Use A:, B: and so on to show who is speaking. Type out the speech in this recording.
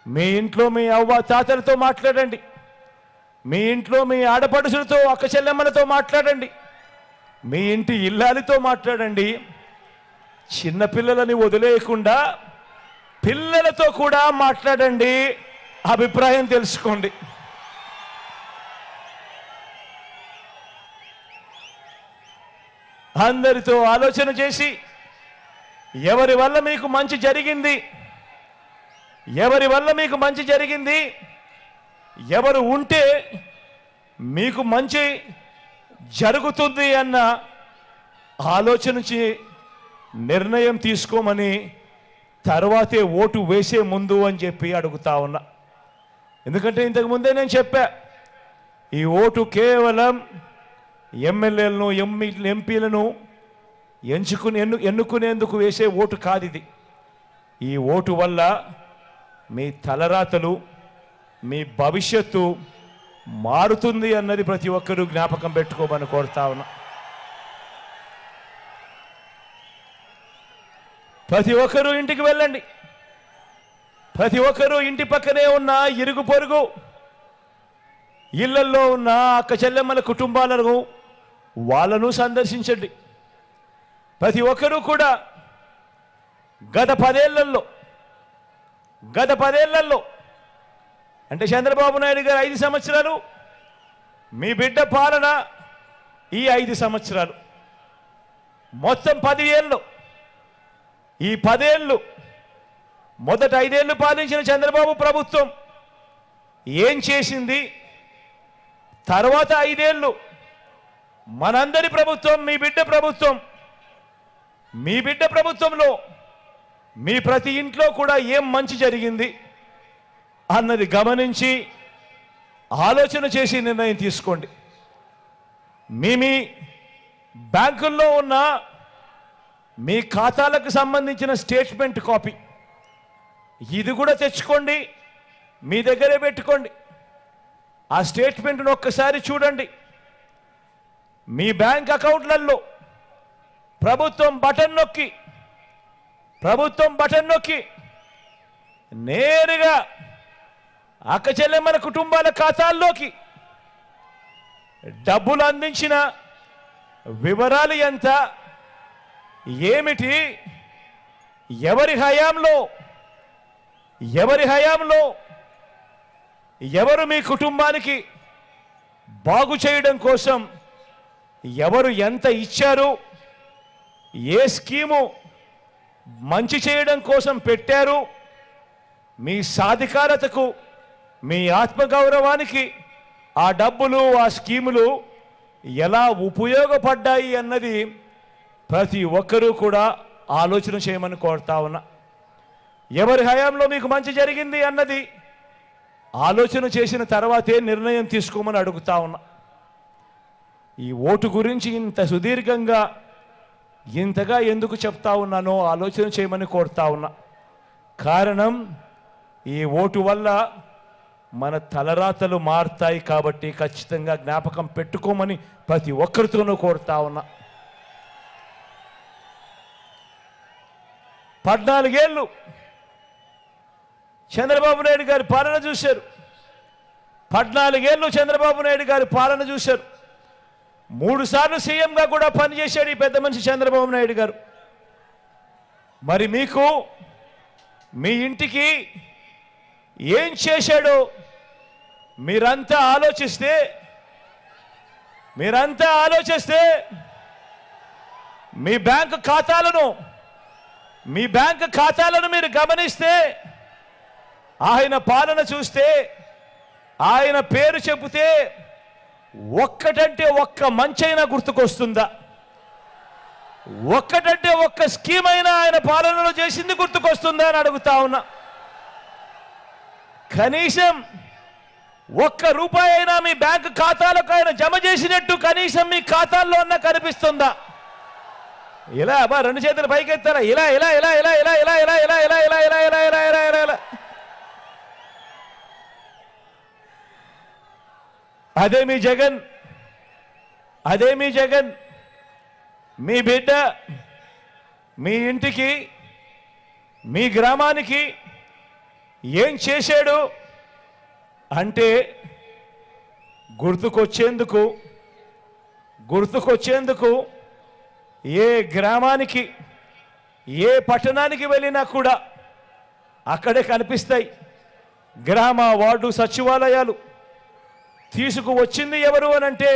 A: మీ ఇంట్లో మీ అవ్వ తాతలతో మాట్లాడండి, మీ ఇంట్లో మీ ఆడపడుచులతో అక్క చెల్లెమ్మలతో మాట్లాడండి, మీ ఇంటి ఇల్లాలితో మాట్లాడండి. చిన్నపిల్లలని వదిలేయకుండా పిల్లలతో కూడా మాట్లాడండి, అభిప్రాయం తెలుసుకోండి. అందరితో ఆలోచన చేసి ఎవరి వల్ల మీకు మంచి జరిగింది, ఎవరి వల్ల మీకు మంచి జరిగింది, ఎవరు ఉంటే మీకు మంచి జరుగుతుంది అన్న ఆలోచన నిర్ణయం తీసుకోమని తర్వాతే ఓటు వేసే ముందు అని చెప్పి అడుగుతా ఉన్నా. ఎందుకంటే ఇంతకు ముందే నేను చెప్పా, ఈ ఓటు కేవలం ఎమ్మెల్యేలను ఎంపీలను ఎన్నుకునేందుకు వేసే ఓటు కాదు ఇది. ఈ ఓటు వల్ల మీ తలరాతలు, మీ భవిష్యత్తు మారుతుంది అన్నది ప్రతి ఒక్కరూ జ్ఞాపకం పెట్టుకోమని కోరుతా ఉన్నా. ప్రతి ఒక్కరూ ఇంటికి వెళ్ళండి, ప్రతి ఒక్కరూ ఇంటి పక్కనే ఉన్న ఇరుగు పొరుగు ఇళ్లల్లో ఉన్న అక్క చెల్లెమ్మల కుటుంబాలను వాళ్ళను సందర్శించండి. ప్రతి ఒక్కరూ కూడా గత పదేళ్లలో అంటే చంద్రబాబు నాయుడు గారు 5 సంవత్సరాలు, మీ బిడ్డ పాలన ఈ 5 సంవత్సరాలు, మొత్తం 10 ఏళ్ళు. ఈ 10 ఏళ్ళు మొదట 5 ఏళ్ళు పాలించిన చంద్రబాబు ప్రభుత్వం ఏం చేసింది, తర్వాత 5 ఏళ్ళు మనందరి ప్రభుత్వం, మీ బిడ్డ ప్రభుత్వం, మీ బిడ్డ ప్రభుత్వంలో మీ ప్రతి ఇంట్లో కూడా ఏం మంచి జరిగింది అన్నది గమనించి ఆలోచన చేసి నిర్ణయం తీసుకోండి. మీ బ్యాంకుల్లో ఉన్న మీ ఖాతాలకు సంబంధించిన స్టేట్మెంట్ కాపీ ఇది కూడా తెచ్చుకోండి, మీ దగ్గరే పెట్టుకోండి. ఆ స్టేట్మెంట్ను ఒక్కసారి చూడండి. మీ బ్యాంక్ అకౌంట్లలో ప్రభుత్వం బటన్ నొక్కి నేరుగా అక్క చెల్లెమ్మల కుటుంబాల ఖాతాల్లోకి డబ్బులు అందించిన వివరాలు ఎంత, ఏమిటి, ఎవరి హయాంలో ఎవరు మీ కుటుంబానికి బాగు చేయడం కోసం ఎవరు ఎంత ఇచ్చారు, ఏ స్కీము మంచి చేయడం కోసం పెట్టారు, మీ సాధికారతకు, మీ ఆత్మగౌరవానికి ఆ డబ్బులు, ఆ స్కీములు ఎలా ఉపయోగపడ్డాయి అన్నది ప్రతి ఒక్కరూ కూడా ఆలోచన చేయమని కోరుతా ఉన్నా. ఎవరి హయాంలో మీకు మంచి జరిగింది అన్నది ఆలోచన చేసిన తర్వాతే నిర్ణయం తీసుకోమని అడుగుతా ఉన్నా. ఈ ఓటు గురించి ఇంత సుదీర్ఘంగా ఇంతగా ఎందుకు చెప్తా ఉన్నానో ఆలోచన చేయమని కోరుతా ఉన్నా. కారణం, ఈ ఓటు వల్ల మన తలరాతలు మారుతాయి కాబట్టి ఖచ్చితంగా జ్ఞాపకం పెట్టుకోమని ప్రతి ఒక్కరితోనూ కోరుతా ఉన్నా. 14 ఏళ్ళు చంద్రబాబు నాయుడు గారి పాలన చూశారు. 14 ఏళ్ళు చంద్రబాబు నాయుడు గారి పాలన చూశారు. 3 సార్లు సీఎంగా కూడా పనిచేశాడు ఈ పెద్ద మనిషి చంద్రబాబు నాయుడు గారు. మరి మీకు, మీ ఇంటికి ఏం చేశాడో మీరంతా ఆలోచిస్తే మీ బ్యాంక్ ఖాతాలను మీరు గమనిస్తే, ఆయన పాలన చూస్తే, ఆయన పేరు చెబితే ఒక్కటంటే ఒక్క మంచైనా గుర్తుకొస్తుందా? ఒక్కటంటే ఒక్క స్కీమ్ అయినా ఆయన పాలనలో చేసింది గుర్తుకొస్తుందా అని అడుగుతా ఉన్నా. కనీసం ఒక్క రూపాయి అయినా మీ బ్యాంక్ ఖాతాలకు ఆయన జమ చేసినట్టు కనీసం మీ ఖాతాల్లో అన్నా కనిపిస్తుందా? ఇలా అబ్బా 2 చేతులు పైకెత్తారా, ఇలా ఇలా ఇలా ఇలా ఇలా ఇలా ఇలా ఇలా ఇలా ఇలా ఇలా ఇలా ఇలా ఇలా ఇలా ఇలా అదే మీ జగన్, మీ బిడ్డ మీ ఇంటికి, మీ గ్రామానికి ఏం చేశాడు అంటే గుర్తుకొచ్చేందుకు ఏ గ్రామానికి ఏ పట్టణానికి వెళ్ళినా కూడా అక్కడే కనిపిస్తాయి గ్రామ వార్డు సచివాలయాలు. తీసుకువచ్చింది ఎవరు అనంటే